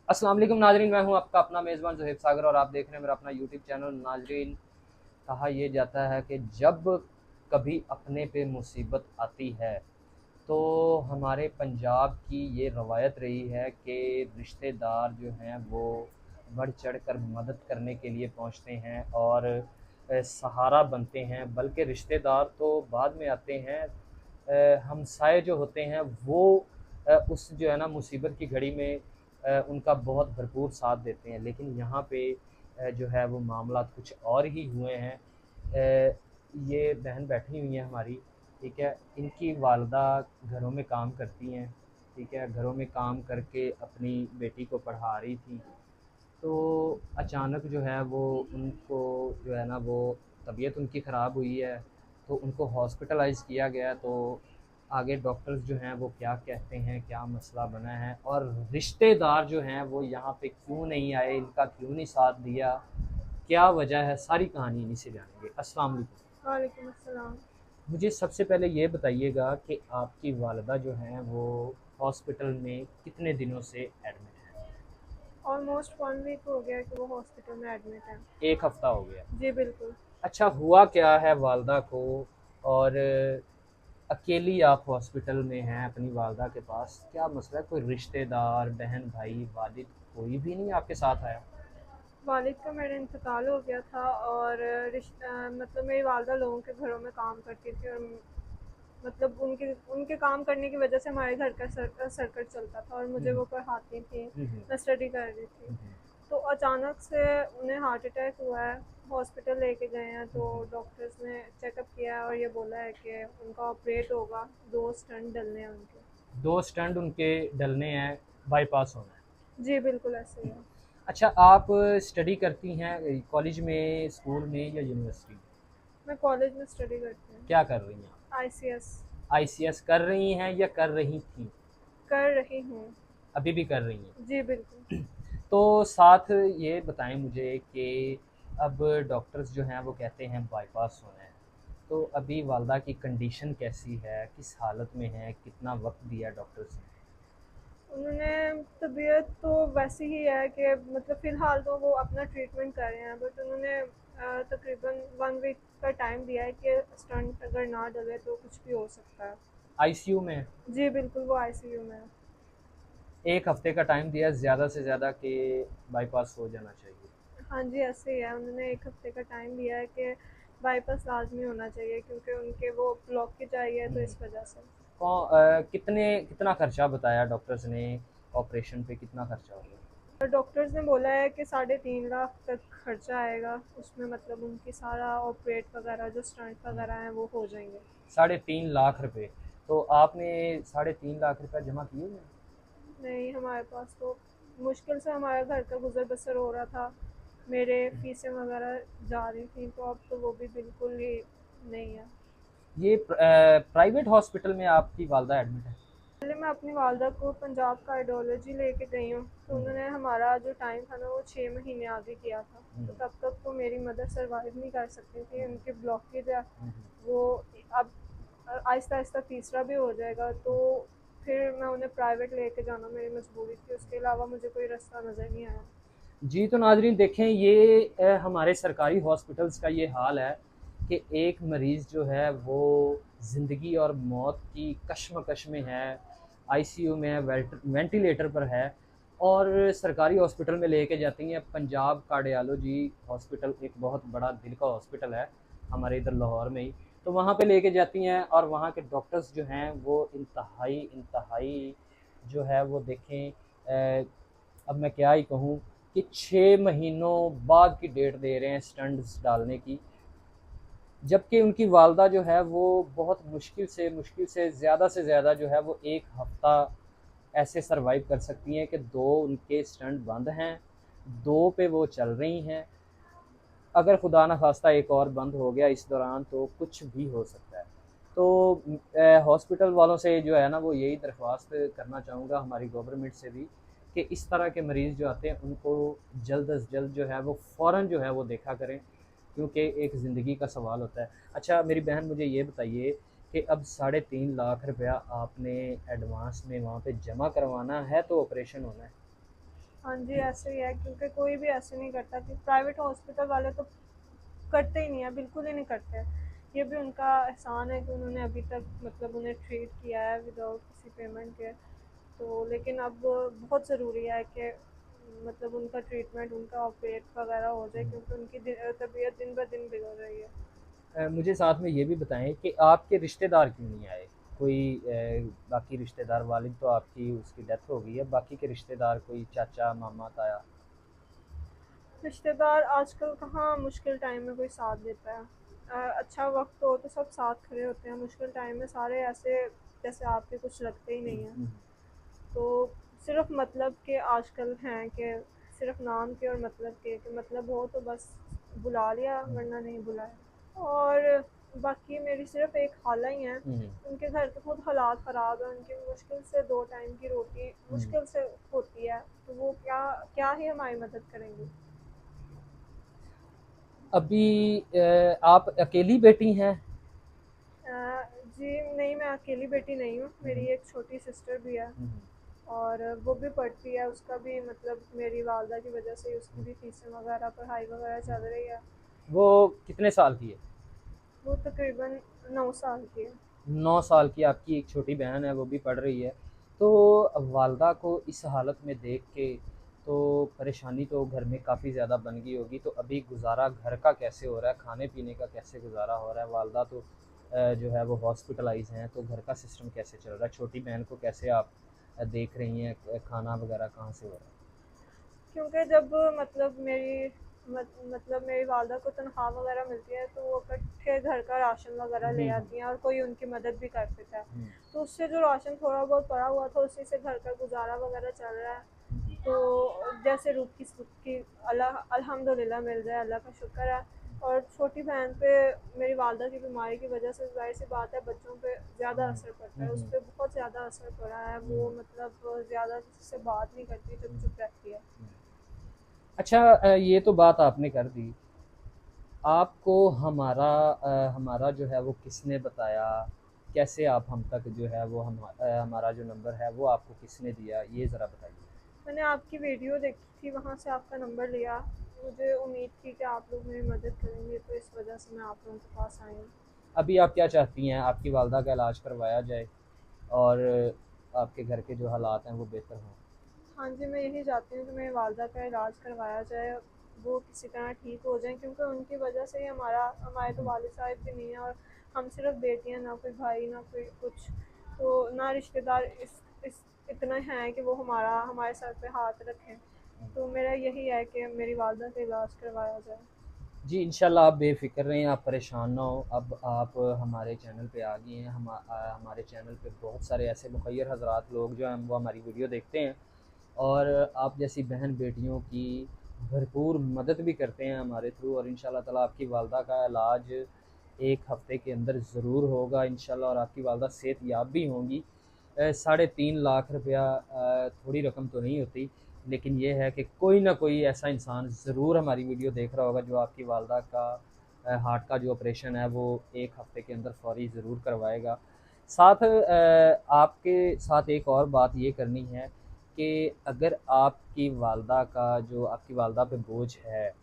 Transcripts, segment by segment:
अस्सलाम वालेकुम नाजरीन, मैं हूं आपका अपना मेज़बान ज़ुहैब सागर और आप देख रहे हैं मेरा अपना यूट्यूब चैनल। नाजरीन, कहा यह जाता है कि जब कभी अपने पे मुसीबत आती है तो हमारे पंजाब की ये रवायत रही है कि रिश्तेदार जो हैं वो बढ़ चढ़ कर मदद करने के लिए पहुंचते हैं और सहारा बनते हैं। बल्कि रिश्तेदार तो बाद में आते हैं, हमसाए जो होते हैं वो उस जो है ना मुसीबत की घड़ी में उनका बहुत भरपूर साथ देते हैं। लेकिन यहाँ पे जो है वो मामला कुछ और ही हुए हैं। ये बहन बैठी हुई है हमारी, ठीक है। इनकी वालदा घरों में काम करती हैं, ठीक है। घरों में काम करके अपनी बेटी को पढ़ा रही थी, तो अचानक जो है वो उनको जो है ना वो तबीयत उनकी ख़राब हुई है, तो उनको हॉस्पिटलाइज़ किया गया। तो आगे डॉक्टर्स जो हैं वो क्या कहते हैं, क्या मसला बना है और रिश्तेदार जो हैं वो यहाँ पे क्यों नहीं आए, इनका क्यों नहीं साथ दिया, क्या वजह है, सारी कहानी इन्हीं से जानेंगे। अस्सलाम वालेकुम। वालेकुम अस्सलाम। मुझे सबसे पहले ये बताइएगा कि आपकी वालदा जो हैं वो हॉस्पिटल में कितने दिनों से एडमिट हैं? ऑलमोस्ट 1 वीक हो गया कि वो हॉस्पिटल में एडमिट है। एक हफ़्ता हो गया। जी बिल्कुल। अच्छा, हुआ क्या है वालदा को? और अकेली आप हॉस्पिटल में हैं अपनी वालदा के पास, क्या मसला है? कोई रिश्तेदार, बहन भाई, वालिद कोई भी नहीं आपके साथ आया? वालिद का मेरा इंतकाल हो गया था और मतलब मेरी वालदा लोगों के घरों में काम करती थी और मतलब उनके उनके काम करने की वजह से हमारे घर का सर्कट चलता था और मुझे हम्म, वो पढ़ाती थी। हम्म, मैं स्टडी कर रही थी। हम्म, तो अचानक से उन्हें हार्ट अटैक हुआ है। हॉस्पिटल लेके गए हैं तो हम्म। डॉक्टर्स ने चेकअप किया है और ये बोला है कि उनका ऑपरेट होगा। 2 स्टंट डलने हैं उनके। दो स्टंट उनके डलने हैं, बाईपास होना है। जी बिल्कुल ऐसे ही है। अच्छा, आप स्टडी करती हैं कॉलेज में, स्कूल में या यूनिवर्सिटी में? मैं कॉलेज में स्टडी करती हूँ। क्या कर रही हैं आप? आईसीएस आईसीएस कर रही हैं या कर रही थी? कर रही हूँ। अभी भी कर रही हैं? जी बिल्कुल। तो साथ ये बताएं मुझे कि अब डॉक्टर्स जो हैं वो कहते हैं बाईपास होना है, तो अभी वालदा की कंडीशन कैसी है, किस हालत में है, कितना वक्त दिया डॉक्टर्स ने? उन्होंने तबीयत तो वैसी ही है कि मतलब फ़िलहाल तो वो अपना ट्रीटमेंट कर रहे हैं, बट उन्होंने तकरीबन 1 वीक का टाइम दिया है कि स्टंट अगर ना डले तो कुछ भी हो सकता है। आईसीयू में? जी बिल्कुल, वो आईसीयू में है। एक हफ्ते का टाइम दिया ज़्यादा से ज़्यादा कि बाईपास हो जाना चाहिए? हाँ जी, ऐसे ही है। उन्होंने 1 हफ्ते का टाइम दिया है कि बाईपास लाज़मी होना चाहिए क्योंकि उनके वो ब्लॉकेज आई है तो हम्म। इस वजह से। कितना खर्चा बताया डॉक्टर्स ने? ऑपरेशन पे कितना खर्चा होगा? और डॉक्टर्स ने बोला है कि 3.5 लाख तक खर्चा आएगा। उसमें मतलब उनकी सारा ऑपरेट वगैरह जो स्टंट वगैरह हैं वो हो जाएंगे। 3.5 लाख रुपए? तो आपने 3.5 लाख रुपए जमा किए हुए हैं? नहीं, हमारे पास तो मुश्किल से हमारा घर का गुजर बसर हो रहा था। मेरे फीसें वगैरह जा रही थी तो अब तो वो भी बिल्कुल ही नहीं है। ये प्राइवेट हॉस्पिटल में आपकी वालदा एडमिट है? पहले मैं अपनी वालदा को पंजाब कार्डियोलॉजी लेके गई हूँ तो हम्म, उन्होंने हमारा जो टाइम था ना वो 6 महीने आगे किया था। हम्म, तो तब तक तो मेरी मदर सरवाइव नहीं कर सकती थी, उनके ब्लॉकेज है। हम्म, वो अब आहिस्ता आहिस्ता तीसरा भी हो जाएगा तो फिर मैं उन्हें प्राइवेट लेके जाना मेरी मजबूरी थी। उसके अलावा मुझे कोई रास्ता नज़र नहीं आया। जी। तो नाजरीन देखें, ये हमारे सरकारी हॉस्पिटल्स का ये हाल है कि एक मरीज़ जो है वो ज़िंदगी और मौत की कश्मकश में है, आईसीयू में है, वेंटिलेटर पर है, और सरकारी हॉस्पिटल में लेके जाती हैं। पंजाब कार्डियोलॉजी हॉस्पिटल एक बहुत बड़ा दिल का हॉस्पिटल है हमारे इधर लाहौर में ही। तो वहाँ पे लेके जाती हैं और वहाँ के डॉक्टर्स जो हैं वो इंतहाई इंतहाई जो है वो देखें, अब मैं क्या ही कहूँ कि 6 महीनों बाद की डेट दे रहे हैं स्टंट्स डालने की। जबकि उनकी वालदा जो है वो बहुत मुश्किल से ज़्यादा जो है वो एक हफ़्ता ऐसे सरवाइव कर सकती हैं कि दो उनके स्टंट बंद हैं, दो पे वो चल रही हैं। अगर खुदा न खास्ता एक और बंद हो गया इस दौरान तो कुछ भी हो सकता है। तो हॉस्पिटल वालों से जो है ना वो यही दरख्वास्त करना चाहूँगा, हमारी गवर्नमेंट से भी, कि इस तरह के मरीज़ जो आते हैं उनको जल्द अज जल्द जो है वो फ़ौरन जो है वो देखा करें, क्योंकि एक ज़िंदगी का सवाल होता है। अच्छा मेरी बहन, मुझे ये बताइए कि अब 3.5 लाख रुपया आपने एडवांस में वहाँ पे जमा करवाना है तो ऑपरेशन होना है? हाँ जी, ऐसे ही है, क्योंकि कोई भी ऐसे नहीं करता कि प्राइवेट हॉस्पिटल वाले तो करते ही नहीं है, बिल्कुल ही नहीं करते हैं। ये भी उनका एहसान है कि उन्होंने अभी तक मतलब उन्हें ट्रीट किया है विदाउट किसी पेमेंट के। तो लेकिन अब बहुत ज़रूरी है कि मतलब उनका ट्रीटमेंट, उनका ऑपरेट वगैरह हो जाए, क्योंकि उनकी तबीयत दिन ब दिन बिगड़ रही है। मुझे साथ में ये भी बताएं कि आपके रिश्तेदार क्यों नहीं आए? कोई बाकी रिश्तेदार, वालिद तो आपकी उसकी डेथ हो गई है, बाकी के रिश्तेदार कोई चाचा मामा ताया? रिश्तेदार आजकल कहाँ मुश्किल टाइम में कोई साथ देता है। अच्छा वक्त हो तो सब साथ खड़े होते हैं, मुश्किल टाइम में सारे ऐसे जैसे आपके कुछ लगते ही नहीं है। तो सिर्फ मतलब के आजकल हैं कि सिर्फ नाम के और मतलब के, कि मतलब हो तो बस बुला लिया वरना नहीं बुलाया। और बाकी मेरी सिर्फ एक खाला ही हैं, उनके घर के खुद हालात ख़राब है, उनकी मुश्किल से 2 टाइम की रोटी मुश्किल से होती है, तो वो क्या क्या ही हमारी मदद करेंगी। अभी आप अकेली बेटी हैं? जी नहीं, मैं अकेली बेटी नहीं हूँ, मेरी एक छोटी सिस्टर भी है। और वो भी पढ़ती है, उसका भी मतलब मेरी वालदा की वजह से उसकी भी फीसें वगैरह पढ़ाई वगैरह चल रही है। वो कितने साल की है? वो तकरीबन 9 साल की है। 9 साल की आपकी एक छोटी बहन है, वो भी पढ़ रही है। तो वालदा को इस हालत में देख के तो परेशानी तो घर में काफ़ी ज़्यादा बन गई होगी। तो अभी गुजारा घर का कैसे हो रहा है, खाने पीने का कैसे गुजारा हो रहा है? वालदा तो जो है वो हॉस्पिटलाइज हैं, तो घर का सिस्टम कैसे चल रहा है? छोटी बहन को कैसे आप देख रही हैं? खाना वगैरह कहाँ से हो रहा है? क्योंकि जब मतलब मतलब मेरी वालदा को तनख्वाह वगैरह मिलती है, तो वो इकट्ठे घर का राशन वगैरह ले आती हैं और कोई उनकी मदद भी कर देता है। हम्म, तो उससे जो राशन थोड़ा बहुत पड़ा हुआ था, उसी से घर का गुजारा वगैरह चल रहा है। तो जैसे रूह की सुखी अल्लाह अल्हम्दुलिल्लाह मिल जाए, अल्लाह का शुक्र है। और छोटी बहन पे मेरी वालदा की बीमारी की वजह से जाहिर सी बात है बच्चों पे ज़्यादा असर पड़ता है, उस हम्म, पर बहुत ज़्यादा असर पड़ा है। वो मतलब ज़्यादा किसी से बात नहीं करती, चुप चुप रहती है। अच्छा, ये तो बात आपने कर दी। आपको हमारा जो है वो किसने बताया? कैसे आप हम तक जो है वो हमारा जो नंबर है वो आपको किसने दिया, ये ज़रा बताइए। मैंने आपकी वीडियो देखी थी, वहाँ से आपका नंबर लिया। मुझे उम्मीद थी कि आप लोग मेरी मदद करेंगे, तो इस वजह से मैं आप लोगों के पास आई हूँ। अभी आप क्या चाहती हैं? आपकी वालदा का इलाज करवाया जाए और आपके घर के जो हालात हैं वो बेहतर हों? हाँ जी, मैं यही चाहती हूँ कि मेरी वालदा का इलाज करवाया जाए, वो किसी तरह ठीक हो जाएँ, क्योंकि उनकी वजह से ही हमारे तो वालिद साहब भी नहीं है, और हम सिर्फ बेटियाँ, ना कोई भाई ना कोई कुछ। तो ना रिश्तेदार इस इतना हैं कि वो हमारे सर पे हाथ रखें। तो मेरा यही है कि मेरी वालदा का इलाज करवाया जाए। जी, इंशाल्लाह आप बेफ़िक्र रहें, आप परेशान ना हो। अब आप हमारे चैनल पे आ गई हैं। हमारे चैनल पे बहुत सारे ऐसे मुखय्यर हज़रात लोग जो हैं वो हमारी वीडियो देखते हैं और आप जैसी बहन बेटियों की भरपूर मदद भी करते हैं हमारे थ्रू। और इंशाल्लाह ताला आपकी वालदा का इलाज 1 हफ़्ते के अंदर ज़रूर होगा इंशाल्लाह, और आपकी वालदा सेहत याब भी होंगी। 3.5 लाख रुपया थोड़ी रकम तो नहीं होती, लेकिन ये है कि कोई ना कोई ऐसा इंसान ज़रूर हमारी वीडियो देख रहा होगा जो आपकी वालदा का हार्ट का जो ऑपरेशन है वो 1 हफ़्ते के अंदर फ़ौरी ज़रूर करवाएगा। साथ आपके साथ एक और बात ये करनी है कि अगर आपकी वालदा पे बोझ है,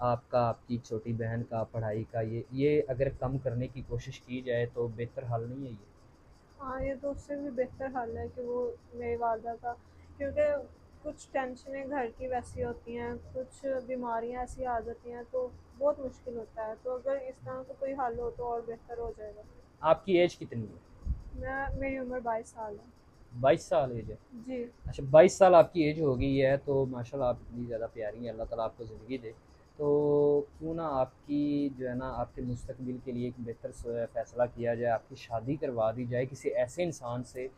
आपका आपकी छोटी बहन का पढ़ाई का, ये अगर कम करने की कोशिश की जाए तो बेहतर हल नहीं है ये? हाँ, ये तो उससे भी बेहतर हल है कि वो मेरी वालदा का, क्योंकि कुछ टेंशनें घर की वैसी होती हैं, कुछ बीमारियां ऐसी आ जाती हैं, तो बहुत मुश्किल होता है। तो अगर इस तरह का कोई हल हो तो और बेहतर हो जाएगा। आपकी एज कितनी है? मेरी उम्र 22 साल है। 22 साल एज है? जी। अच्छा, 22 साल आपकी एज हो गई है तो माशाल्लाह आप इतनी ज़्यादा प्यारी हैं, अल्लाह ताला आपको ज़िंदगी दे। तो क्यों ना आपकी जो है ना आपके मुस्तकबिल के लिए एक बेहतर फ़ैसला किया जाए, आपकी शादी करवा दी जाए किसी ऐसे इंसान से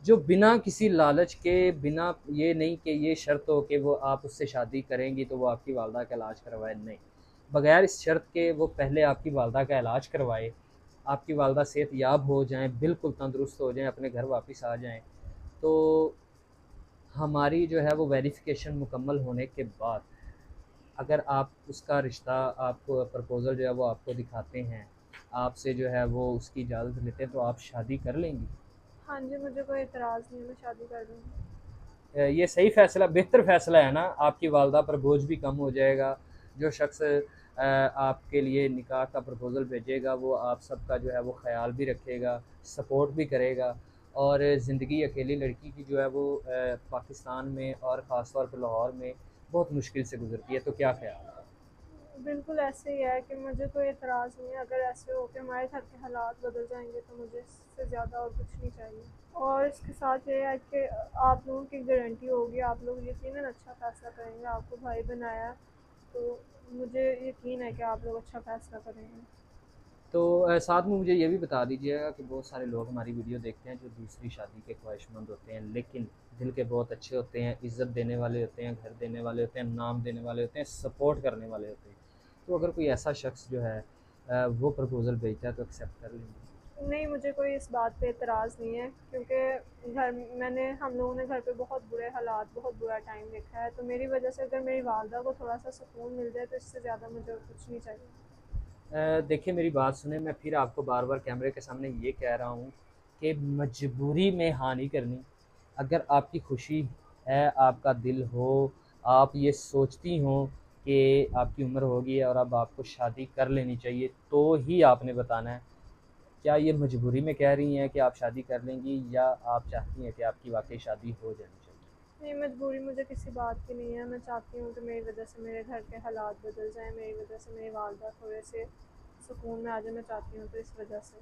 जो बिना किसी लालच के, बिना ये नहीं कि ये शर्त हो कि वो आप उससे शादी करेंगी तो वो आपकी वालदा का इलाज करवाए, नहीं। बगैर इस शर्त के वो पहले आपकी वालदा का इलाज करवाए, आपकी वालदा सेहत याब हो जाएँ, बिल्कुल तंदुरुस्त हो जाएँ, अपने घर वापस आ जाएँ। तो हमारी जो है वो वेरिफ़िकेशन मुकम्मल होने के बाद अगर आप उसका रिश्ता, आपको प्रपोज़ल जो है वो आपको दिखाते हैं, आपसे जो है वो उसकी इजाज़त लेते हैं, तो आप शादी कर लेंगी? हाँ जी, मुझे कोई एतराज़ नहीं है, मैं शादी कर दूँगी। ये सही फ़ैसला, बेहतर फ़ैसला है ना, आपकी वालदा पर बोझ भी कम हो जाएगा। जो शख्स आपके लिए निकाह का प्रपोज़ल भेजेगा वो आप सबका जो है वो ख़याल भी रखेगा, सपोर्ट भी करेगा। और ज़िंदगी अकेली लड़की की जो है वो पाकिस्तान में और ख़ास तौर पर लाहौर में बहुत मुश्किल से गुज़रती है। तो क्या ख़्याल है? बिल्कुल ऐसे ही है कि मुझे कोई एतराज़ नहीं है, अगर ऐसे हो के हमारे घर के हालात बदल जाएंगे तो मुझे इससे ज़्यादा और कुछ नहीं चाहिए। और इसके साथ ये है कि आप लोगों की गारंटी होगी, आप लोग यकीनन अच्छा फ़ैसला करेंगे, आपको भाई बनाया है, तो मुझे यकीन है कि आप लोग अच्छा फ़ैसला करेंगे। तो साथ में मुझे ये भी बता दीजिएगा कि बहुत सारे लोग हमारी वीडियो देखते हैं जो दूसरी शादी के ख्वाहिशमंद होते हैं, लेकिन दिल के बहुत अच्छे होते हैं, इज़्ज़त देने वाले होते हैं, घर देने वाले होते हैं, नाम देने वाले होते हैं, सपोर्ट करने वाले होते हैं। तो अगर कोई ऐसा शख्स जो है वो प्रपोज़ल भेजता है तो एक्सेप्ट कर लेंगे। नहीं, मुझे कोई इस बात पे एतराज़ नहीं है, क्योंकि हम लोगों ने घर पे बहुत बुरे हालात, बहुत बुरा टाइम देखा है, तो मेरी वजह से अगर मेरी वालदा को थोड़ा सा सुकून मिल जाए तो इससे ज़्यादा मुझे और कुछ नहीं चाहिए। देखिए मेरी बात सुने, मैं फिर आपको बार बार कैमरे के सामने ये कह रहा हूँ कि मजबूरी में हाँ नहीं करनी। अगर आपकी खुशी है, आपका दिल हो, आप ये सोचती हो कि आपकी उम्र होगी और अब आपको शादी कर लेनी चाहिए, तो ही आपने बताना है। क्या ये मजबूरी में कह रही हैं कि आप शादी कर लेंगी, या आप चाहती हैं कि आपकी वाकई शादी हो जानी चाहिए? नहीं, मजबूरी मुझे किसी बात की नहीं है, मैं चाहती हूँ कि मेरी वजह से मेरे घर के हालात बदल जाएँ, मेरी वजह से मेरी वालदा थोड़े से सुकून में आ जाए, मैं चाहती हूँ तो इस वजह से।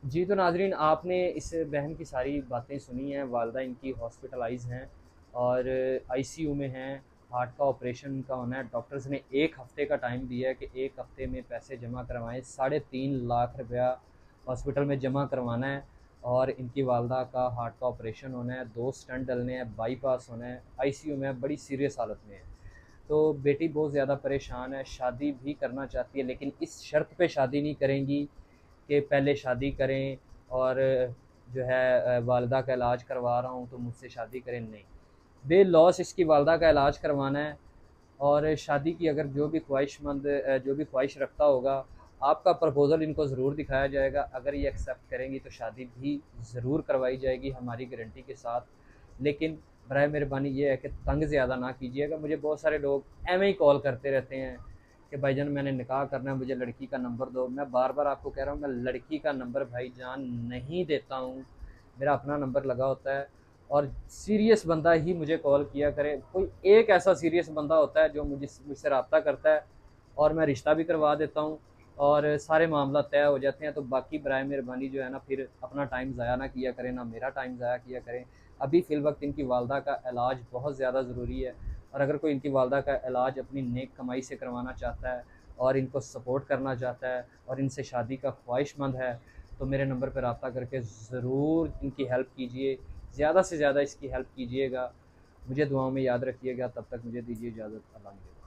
जी, तो नाज़रीन आपने इस बहन की सारी बातें सुनी हैं। वालदा इनकी हॉस्पिटलाइज़ हैं और आईसीयू में हैं। हार्ट का ऑपरेशन इनका होना है। डॉक्टर्स ने 1 हफ़्ते का टाइम दिया है कि 1 हफ़्ते में पैसे जमा करवाएँ। 3.5 लाख रुपया हॉस्पिटल में जमा करवाना है और इनकी वालदा का हार्ट का ऑपरेशन होना है, 2 स्टंट डलने हैं, बाईपास होना है, आईसीयू में है, बड़ी सीरियस हालत में है। तो बेटी बहुत ज़्यादा परेशान है, शादी भी करना चाहती है, लेकिन इस शर्त पे शादी नहीं करेंगी कि पहले शादी करें और जो है वालदा का इलाज करवा रहा हूँ तो मुझसे शादी करें, नहीं। बेलॉस इसकी वालदा का इलाज करवाना है। और शादी की अगर जो भी ख्वाहिशमंद जो भी ख्वाहिश रखता होगा, आपका प्रपोज़ल इनको ज़रूर दिखाया जाएगा। अगर ये एक्सेप्ट करेंगी तो शादी भी ज़रूर करवाई जाएगी हमारी गारंटी के साथ। लेकिन बराए मेहरबानी ये है कि तंग ज़्यादा ना कीजिएगा। मुझे बहुत सारे लोग एवं ही कॉल करते रहते हैं कि भाईजान मैंने निकाह करना है, मुझे लड़की का नंबर दो। मैं बार बार आपको कह रहा हूँ, मैं लड़की का नंबर भाईजान नहीं देता हूँ, मेरा अपना नंबर लगा होता है। और सीरियस बंदा ही मुझे कॉल किया करे। कोई एक ऐसा सीरियस बंदा होता है जो मुझसे रब्ता करता है और मैं रिश्ता भी करवा देता हूँ और सारे मामला तय हो जाते हैं। तो बाकी बराए मेहरबानी जो है ना, फिर अपना टाइम ज़ाया ना किया करें, ना मेरा टाइम ज़ाया किया करें। अभी फ़िल वक्त इनकी वालदा का इलाज बहुत ज़्यादा ज़रूरी है, और अगर कोई इनकी वालदा का इलाज अपनी नेक कमाई से करवाना चाहता है और इनको सपोर्ट करना चाहता है और इनसे शादी का ख्वाहिशमंद है, तो मेरे नंबर पर रब्ता करके ज़रूर इनकी हेल्प कीजिए। ज़्यादा से ज़्यादा इसकी हेल्प कीजिएगा। मुझे दुआओं में याद रखिएगा। तब तक मुझे दीजिए इजाज़त। अल्लाह हाफ़िज़।